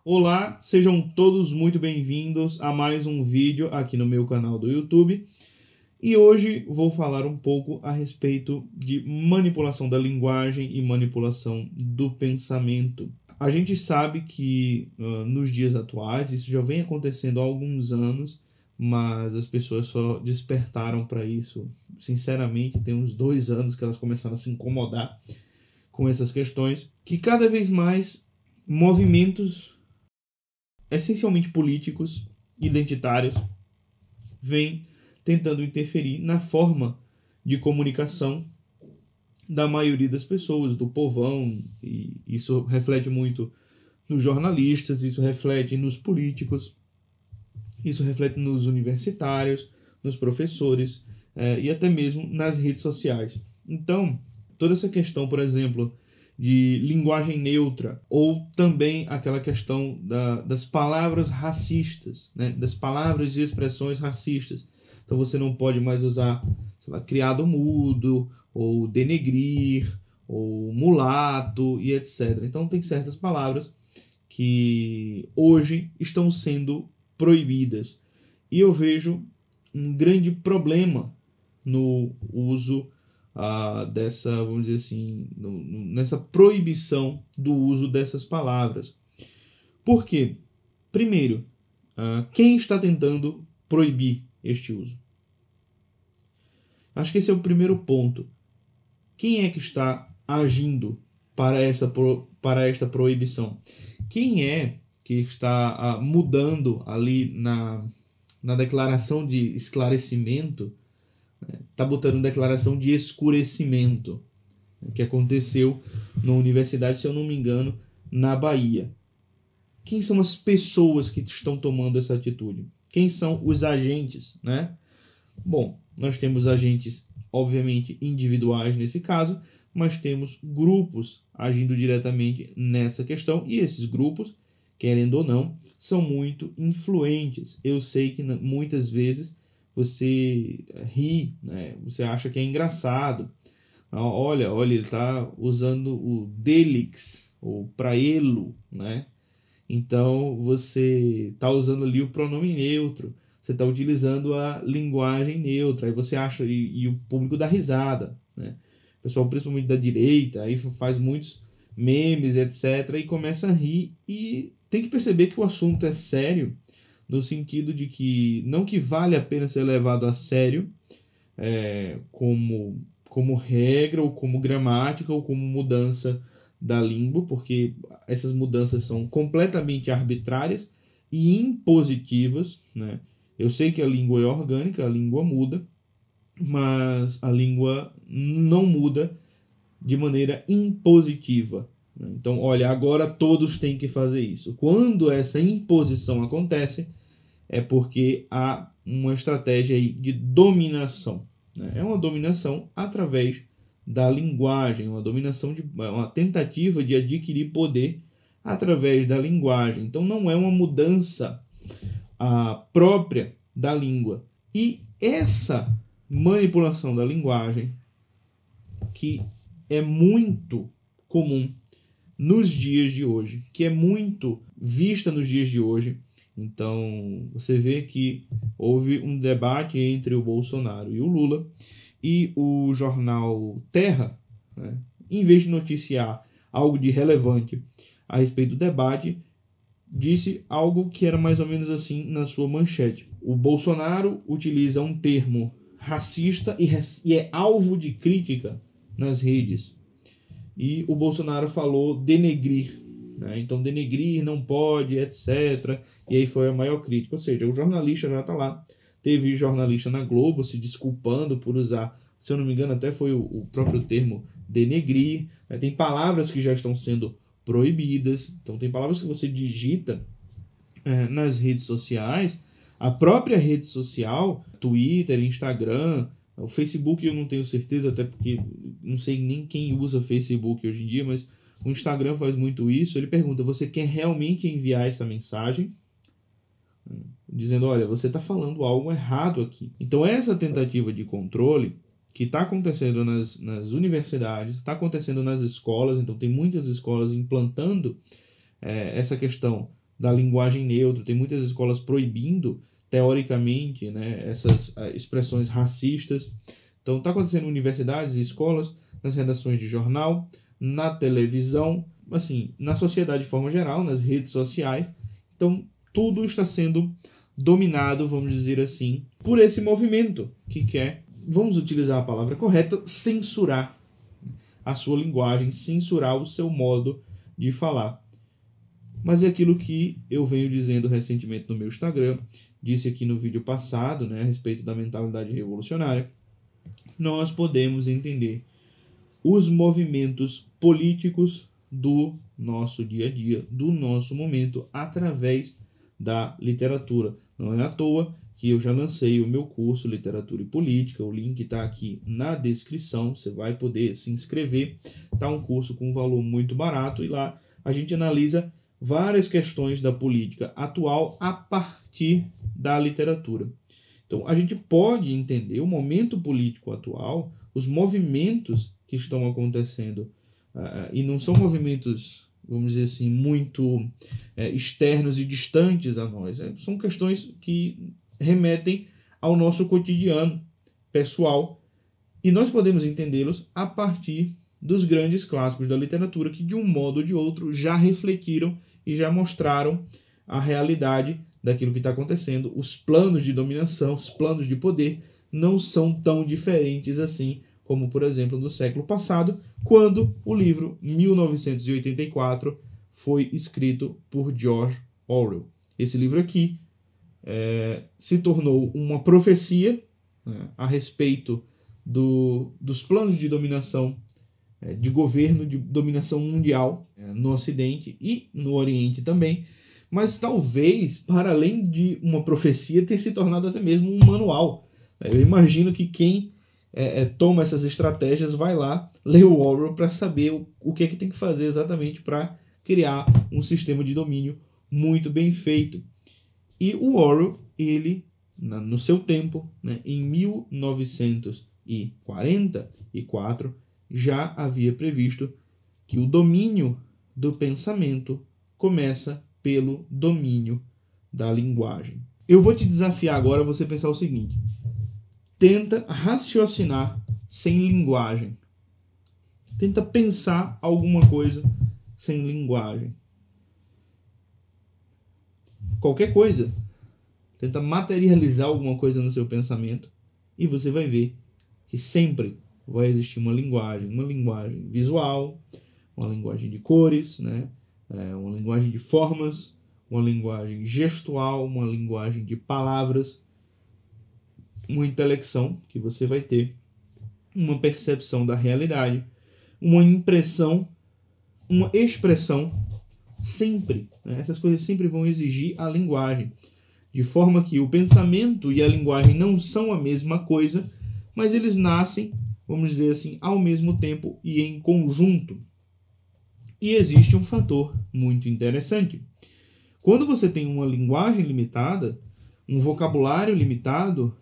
Olá, sejam todos muito bem-vindos a mais um vídeo aqui no meu canal do YouTube. E hoje vou falar um pouco a respeito de manipulação da linguagem e manipulação do pensamento. A gente sabe que nos dias atuais, isso já vem acontecendo há alguns anos, mas as pessoas só despertaram para isso. Sinceramente, tem uns 2 anos que elas começaram a se incomodar com essas questões, que cada vez mais movimentos essencialmente políticos, identitários, vêm tentando interferir na forma de comunicação da maioria das pessoas, do povão, e isso reflete muito nos jornalistas, isso reflete nos políticos, isso reflete nos universitários, nos professores e até mesmo nas redes sociais. Então, toda essa questão, por exemplo, de linguagem neutra, ou também aquela questão das palavras racistas, né? Das palavras e expressões racistas. Então você não pode mais usar, sei lá, criado mudo, ou denegrir, ou mulato e etc. Então tem certas palavras que hoje estão sendo proibidas. E eu vejo um grande problema no uso dessa, vamos dizer assim, nessa proibição do uso dessas palavras. Por quê? Primeiro, quem está tentando proibir este uso? Acho que esse é o primeiro ponto. Quem é que está agindo para esta proibição? Quem é que está mudando ali na declaração de esclarecimento? Está botando declaração de escurecimento, que aconteceu na universidade, se eu não me engano, na Bahia. Quem são as pessoas que estão tomando essa atitude? Quem são os agentes, né? Bom, nós temos agentes, obviamente, individuais nesse caso, mas temos grupos agindo diretamente nessa questão, e esses grupos, querendo ou não, são muito influentes. Eu sei que muitas vezes você ri, né? Você acha que é engraçado. Olha, ele está usando o delix, ou praelo, né? Então você está usando ali o pronome neutro, você está utilizando a linguagem neutra, aí você acha, e o público dá risada, né? O pessoal, principalmente da direita, aí faz muitos memes, etc., e começa a rir, e tem que perceber que o assunto é sério, no sentido de que não que vale a pena ser levado a sério como regra, ou como gramática, ou como mudança da língua, porque essas mudanças são completamente arbitrárias e impositivas, né? Eu sei que a língua é orgânica, a língua muda, mas a língua não muda de maneira impositiva. Então, olha, agora todos têm que fazer isso. Quando essa imposição acontece, é porque há uma estratégia aí de dominação, né? É uma dominação através da linguagem, uma tentativa de adquirir poder através da linguagem. Então não é uma mudança própria da língua. E essa manipulação da linguagem, que é muito comum nos dias de hoje, que é muito vista nos dias de hoje. Então, você vê que houve um debate entre o Bolsonaro e o Lula, e o jornal Terra, né, em vez de noticiar algo de relevante a respeito do debate, disse algo que era mais ou menos assim na sua manchete. O Bolsonaro utiliza um termo racista e é alvo de crítica nas redes. E o Bolsonaro falou denegrir, né? Então denegrir não pode, etc. E aí foi a maior crítica. Ou seja, o jornalista já está lá. Teve jornalista na Globo se desculpando por usar, se eu não me engano, até foi o próprio termo denegrir. Tem palavras que já estão sendo proibidas. Então tem palavras que você digita nas redes sociais. A própria rede social, Twitter, Instagram, o Facebook eu não tenho certeza, até porque não sei nem quem usa Facebook hoje em dia, mas o Instagram faz muito isso. Ele pergunta: você quer realmente enviar essa mensagem? Dizendo: olha, você está falando algo errado aqui. Então essa tentativa de controle que está acontecendo nas universidades, está acontecendo nas escolas. Então tem muitas escolas implantando essa questão da linguagem neutra, tem muitas escolas proibindo, teoricamente, né, essas expressões racistas. Então, está acontecendo em universidades e escolas, nas redações de jornal, na televisão, assim, na sociedade de forma geral, nas redes sociais. Então, tudo está sendo dominado, vamos dizer assim, por esse movimento que quer, vamos utilizar a palavra correta, censurar a sua linguagem, censurar o seu modo de falar. Mas é aquilo que eu venho dizendo recentemente no meu Instagram, disse aqui no vídeo passado, né, a respeito da mentalidade revolucionária. Nós podemos entender os movimentos políticos do nosso dia a dia, do nosso momento, através da literatura. Não é à toa que eu já lancei o meu curso Literatura e Política, o link está aqui na descrição, você vai poder se inscrever. Está um curso com um valor muito barato e lá a gente analisa várias questões da política atual a partir da literatura. Então, a gente pode entender o momento político atual, os movimentos que estão acontecendo, e não são movimentos, vamos dizer assim, muito externos e distantes a nós. São questões que remetem ao nosso cotidiano pessoal, e nós podemos entendê-los a partir dos grandes clássicos da literatura que, de um modo ou de outro, já refletiram e já mostraram a realidade daquilo que está acontecendo. Os planos de dominação, os planos de poder não são tão diferentes assim como, por exemplo, do século passado, quando o livro 1984 foi escrito por George Orwell. Esse livro aqui se tornou uma profecia, né, a respeito dos planos de dominação, de governo, de dominação mundial no Ocidente e no Oriente também, mas talvez, para além de uma profecia, tenha se tornado até mesmo um manual. Eu imagino que quem toma essas estratégias vai lá ler o Orwell para saber o que é que tem que fazer exatamente para criar um sistema de domínio muito bem feito. E o Orwell, ele, no seu tempo, né, em 1944, já havia previsto que o domínio do pensamento começa pelo domínio da linguagem. Eu vou te desafiar agora a você pensar o seguinte: tenta raciocinar sem linguagem. Tenta pensar alguma coisa sem linguagem. Qualquer coisa. Tenta materializar alguma coisa no seu pensamento e você vai ver que sempre vai existir uma linguagem visual, uma linguagem de cores, né? Uma linguagem de formas, uma linguagem gestual, uma linguagem de palavras, uma intelecção que você vai ter, uma percepção da realidade, uma impressão, uma expressão, sempre. Né? Essas coisas sempre vão exigir a linguagem, de forma que o pensamento e a linguagem não são a mesma coisa, mas eles nascem, vamos dizer assim, ao mesmo tempo e em conjunto. E existe um fator muito interessante. Quando você tem uma linguagem limitada, um vocabulário limitado,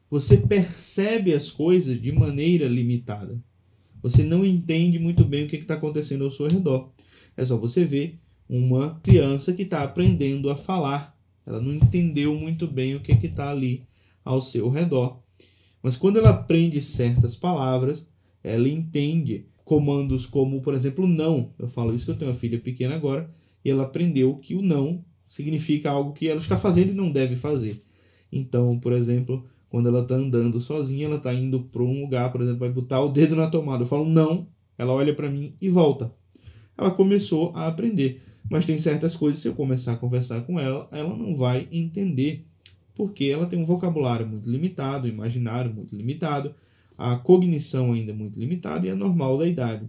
você percebe as coisas de maneira limitada. Você não entende muito bem o que está acontecendo ao seu redor. É só você ver uma criança que está aprendendo a falar. Ela não entendeu muito bem o que está ali ao seu redor. Mas quando ela aprende certas palavras, ela entende comandos como, por exemplo, não. Eu falo isso que eu tenho uma filha pequena agora, e ela aprendeu que o não significa algo que ela está fazendo e não deve fazer. Então, por exemplo, quando ela está andando sozinha, ela está indo para um lugar, por exemplo, vai botar o dedo na tomada. Eu falo não, ela olha para mim e volta. Ela começou a aprender. Mas tem certas coisas, se eu começar a conversar com ela, ela não vai entender, porque ela tem um vocabulário muito limitado, um imaginário muito limitado, a cognição ainda muito limitada e é normal da idade.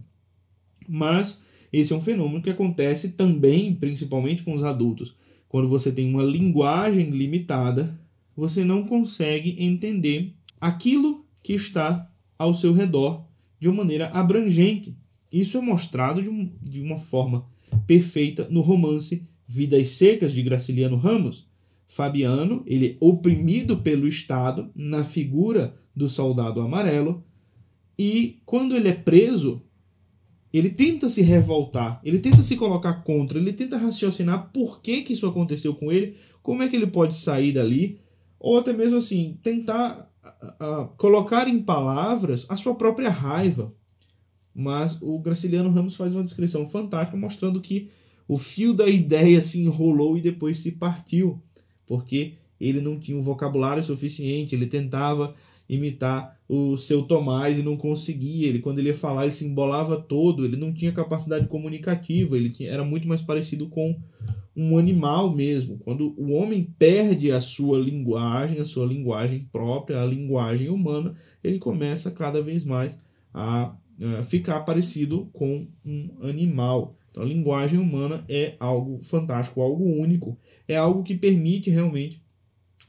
Mas esse é um fenômeno que acontece também, principalmente com os adultos. Quando você tem uma linguagem limitada, você não consegue entender aquilo que está ao seu redor de uma maneira abrangente. Isso é mostrado de uma forma perfeita no romance Vidas Secas, de Graciliano Ramos. Fabiano, ele é oprimido pelo Estado na figura do soldado amarelo, e quando ele é preso, ele tenta se revoltar, ele tenta se colocar contra, ele tenta raciocinar por que que isso aconteceu com ele, como é que ele pode sair dali, ou até mesmo assim, tentar colocar em palavras a sua própria raiva. Mas o Graciliano Ramos faz uma descrição fantástica mostrando que o fio da ideia se enrolou e depois se partiu, porque ele não tinha um vocabulário suficiente, ele tentava imitar o seu Tomás e não conseguia. Ele, quando ele ia falar, ele se embolava todo, ele não tinha capacidade comunicativa, era muito mais parecido com um animal mesmo. Quando o homem perde a sua linguagem própria, a linguagem humana, ele começa cada vez mais a ficar parecido com um animal. Então a linguagem humana é algo fantástico, algo único, é algo que permite realmente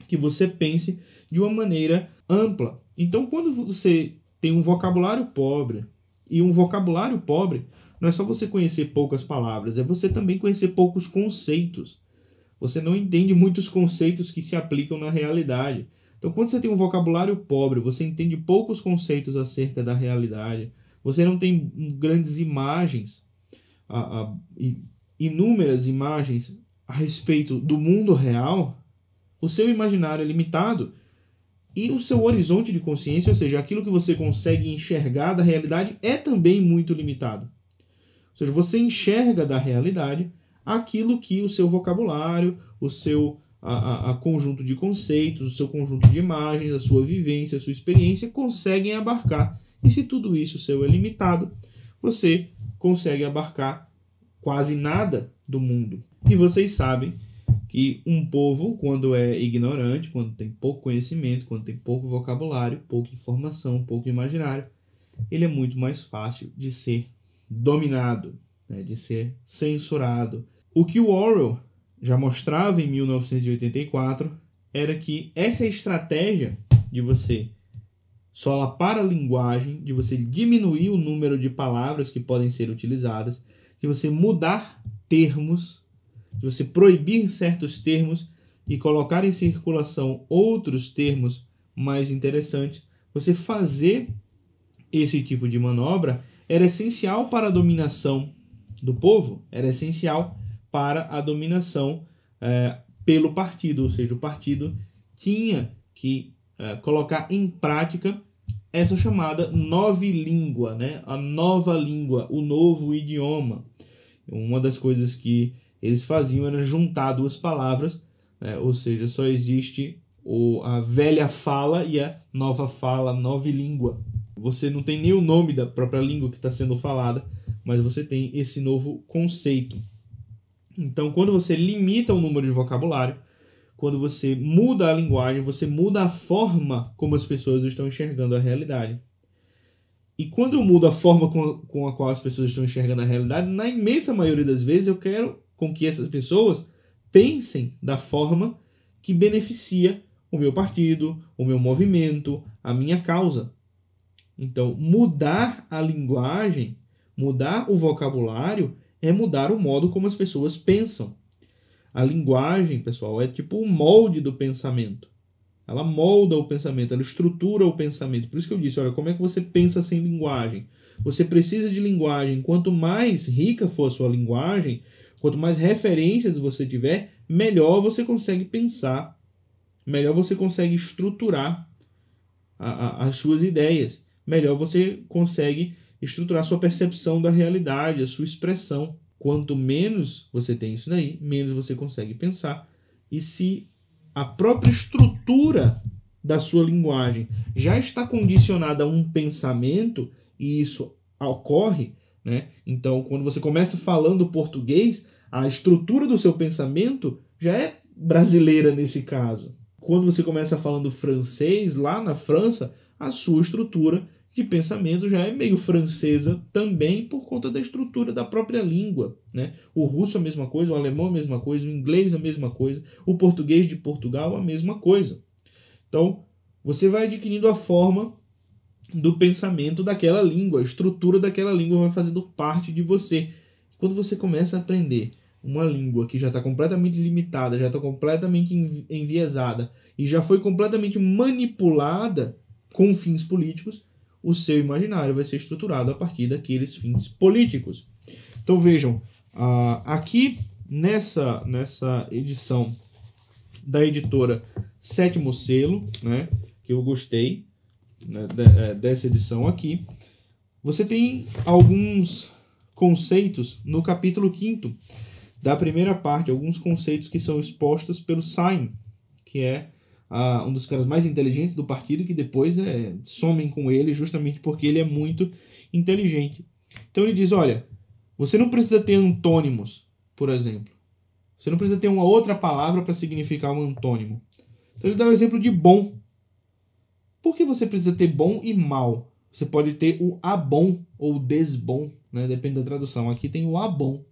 que você pense de uma maneira ampla. Então, quando você tem um vocabulário pobre, e um vocabulário pobre não é só você conhecer poucas palavras, é você também conhecer poucos conceitos. Você não entende muitos conceitos que se aplicam na realidade. Então, quando você tem um vocabulário pobre, você entende poucos conceitos acerca da realidade, você não tem grandes imagens, inúmeras imagens a respeito do mundo real, o seu imaginário é limitado e o seu horizonte de consciência, ou seja, aquilo que você consegue enxergar da realidade, é também muito limitado. Ou seja, você enxerga da realidade aquilo que o seu vocabulário, o seu conjunto de conceitos, o seu conjunto de imagens, a sua vivência, a sua experiência conseguem abarcar. E se tudo isso seu é limitado, você consegue abarcar quase nada do mundo. E vocês sabem que um povo, quando é ignorante, quando tem pouco conhecimento, quando tem pouco vocabulário, pouca informação, pouco imaginário, ele é muito mais fácil de ser dominado, né, de ser censurado. O que o Orwell já mostrava em 1984 era que essa estratégia de você solapar a linguagem, de você diminuir o número de palavras que podem ser utilizadas, de você mudar termos, de você proibir certos termos e colocar em circulação outros termos mais interessantes, você fazer esse tipo de manobra era essencial para a dominação do povo, era essencial para a dominação pelo partido, ou seja, o partido tinha que colocar em prática essa chamada nova língua, né? A nova língua, o novo idioma. Uma das coisas que eles faziam era juntar duas palavras, né? Ou seja, só existe a velha fala e a nova fala, a nova língua. Você não tem nem o nome da própria língua que está sendo falada, mas você tem esse novo conceito. Então, quando você limita o número de vocabulário, quando você muda a linguagem, você muda a forma como as pessoas estão enxergando a realidade. E quando eu mudo a forma com a qual as pessoas estão enxergando a realidade, na imensa maioria das vezes eu quero com que essas pessoas pensem da forma que beneficia o meu partido, o meu movimento, a minha causa. Então, mudar a linguagem, mudar o vocabulário, é mudar o modo como as pessoas pensam. A linguagem, pessoal, é tipo o molde do pensamento. Ela molda o pensamento, ela estrutura o pensamento. Por isso que eu disse, olha, como é que você pensa sem linguagem? Você precisa de linguagem. Quanto mais rica for a sua linguagem, quanto mais referências você tiver, melhor você consegue pensar, melhor você consegue estruturar as suas ideias, melhor você consegue estruturar a sua percepção da realidade, a sua expressão. Quanto menos você tem isso daí, menos você consegue pensar. E se a própria estrutura da sua linguagem já está condicionada a um pensamento, e isso ocorre, né? Então, quando você começa falando português, a estrutura do seu pensamento já é brasileira nesse caso. Quando você começa falando francês, lá na França, a sua estrutura de pensamento já é meio francesa também por conta da estrutura da própria língua, né? O russo a mesma coisa, o alemão a mesma coisa, o inglês a mesma coisa, o português de Portugal a mesma coisa. Então, você vai adquirindo a forma do pensamento daquela língua, a estrutura daquela língua vai fazendo parte de você. Quando você começa a aprender uma língua que já está completamente limitada, já está completamente enviesada e já foi completamente manipulada com fins políticos, o seu imaginário vai ser estruturado a partir daqueles fins políticos. Então vejam, aqui nessa edição da editora Sétimo Selo, né, que eu gostei, né, dessa edição aqui, você tem alguns conceitos no capítulo 5º da primeira parte, alguns conceitos que são expostos pelo Sain, que é um dos caras mais inteligentes do partido, que depois somem com ele justamente porque ele é muito inteligente. Então ele diz, olha, você não precisa ter antônimos, por exemplo. Você não precisa ter uma outra palavra para significar um antônimo. Então ele dá o exemplo de bom. Por que você precisa ter bom e mal? Você pode ter o abom ou desbom, né? Depende da tradução. Aqui tem o abom.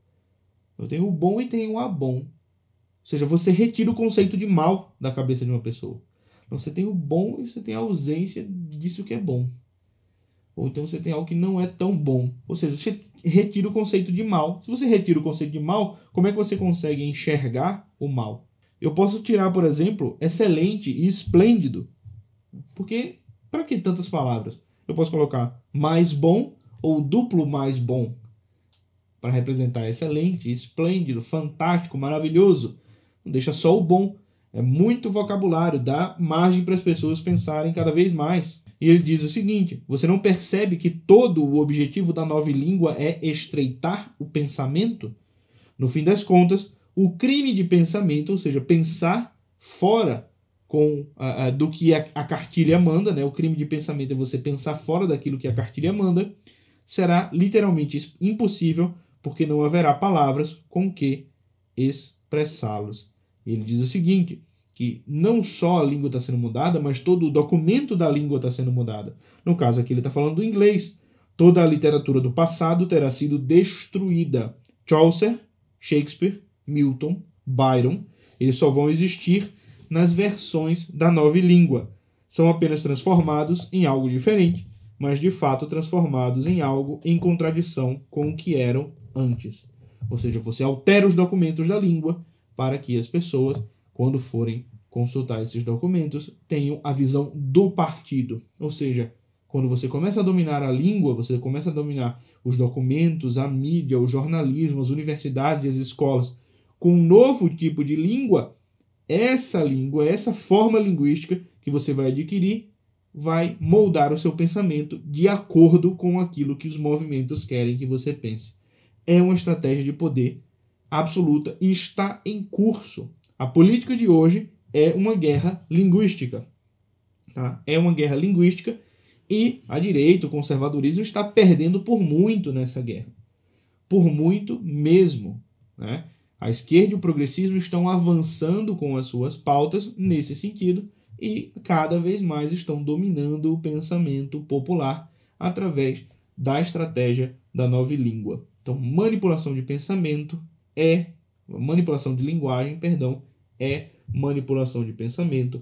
Eu tenho o bom e tenho o abom. Ou seja, você retira o conceito de mal da cabeça de uma pessoa. Então você tem o bom e você tem a ausência disso que é bom. Ou então você tem algo que não é tão bom. Ou seja, você retira o conceito de mal. Se você retira o conceito de mal, como é que você consegue enxergar o mal? Eu posso tirar, por exemplo, excelente e esplêndido. Porque, para que tantas palavras? Eu posso colocar mais bom ou duplo mais bom para representar excelente, esplêndido, fantástico, maravilhoso. Não deixa só o bom. É muito vocabulário, dá margem para as pessoas pensarem cada vez mais. E ele diz o seguinte, você não percebe que todo o objetivo da nova língua é estreitar o pensamento? No fim das contas, o crime de pensamento, ou seja, pensar fora do que a cartilha manda, né? O crime de pensamento é você pensar fora daquilo que a cartilha manda, será literalmente impossível, porque não haverá palavras com que expressá-los. Ele diz o seguinte, que não só a língua está sendo mudada, mas todo o documento da língua está sendo mudada. No caso aqui ele está falando do inglês. Toda a literatura do passado terá sido destruída. Chaucer, Shakespeare, Milton, Byron, eles só vão existir nas versões da nova língua. São apenas transformados em algo diferente, mas de fato transformados em algo em contradição com o que eram antes. Ou seja, você altera os documentos da língua para que as pessoas, quando forem consultar esses documentos, tenham a visão do partido. Ou seja, quando você começa a dominar a língua, você começa a dominar os documentos, a mídia, o jornalismo, as universidades e as escolas com um novo tipo de língua, essa forma linguística que você vai adquirir vai moldar o seu pensamento de acordo com aquilo que os movimentos querem que você pense. É uma estratégia de poder absoluta e está em curso. A política de hoje é uma guerra linguística. Tá? É uma guerra linguística e a direita, o conservadorismo, está perdendo por muito nessa guerra. Por muito mesmo. Né? A esquerda e o progressismo estão avançando com as suas pautas nesse sentido e cada vez mais estão dominando o pensamento popular através da estratégia da nova língua. Então, manipulação de pensamento manipulação de linguagem, é manipulação de pensamento.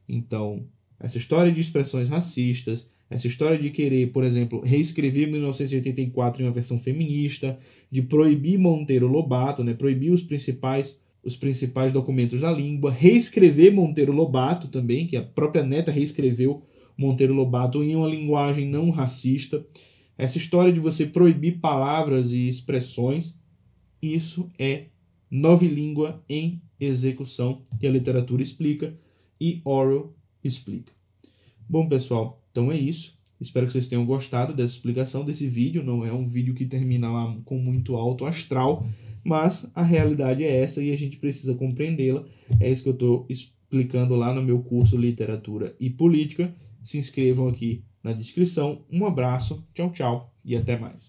Então, essa história de expressões racistas, essa história de querer, por exemplo, reescrever 1984 em uma versão feminista, de proibir Monteiro Lobato, né, proibir os principais documentos da língua, reescrever Monteiro Lobato também, que a própria neta reescreveu Monteiro Lobato em uma linguagem não racista. Essa história de você proibir palavras e expressões, isso é nova língua em execução, que a literatura explica e Orwell explica. Bom, pessoal, então é isso. Espero que vocês tenham gostado dessa explicação desse vídeo. Não é um vídeo que termina lá com muito alto astral, mas a realidade é essa e a gente precisa compreendê-la. É isso que eu estou explicando lá no meu curso Literatura e Política. Se inscrevam aqui na descrição. Um abraço, tchau, tchau e até mais.